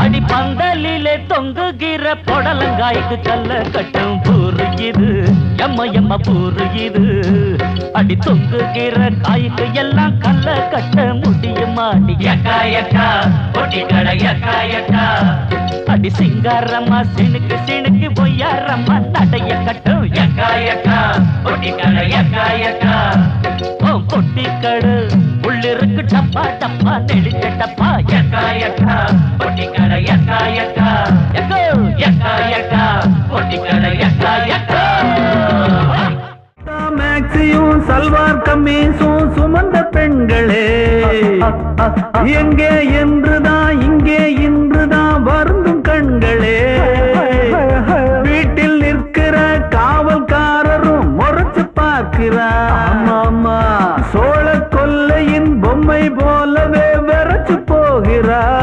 அடி பந்தலிலே தொங்குகிற பொடலங்காய்க்கு கல்ல கட்டும் பூரு இது எம்ம எம்ம பூரு இது அடி தொங்குகிற காய்க்கு எல்லாம் கல்ல கட்ட முடியுமாடி எக்கா எக்கா பொட்டிக்கடை எக்கா எக்கா அடி சிங்காரம்மா சினுக்கு சினுக்கு பொய்யாரம்மா நடைய கட்டும் எக்கா எக்கா பொட்டிக்கடை எக்கா எக்கா பொட்டிக்கடு உள்ளிருக்கு டப்பா டப்பா நெளிச்ச டப்பா எக்கா எக்கா பொட்டிக்கடை எக்கா எக்கா எக்கோ எக்கா எக்கா பொட்டிக்கடை எக்கா எக்கா மேக்ஸியும் சல்வார் கம்மீஸும் சுமந்த பெண்களே எங்கே என்றுதான்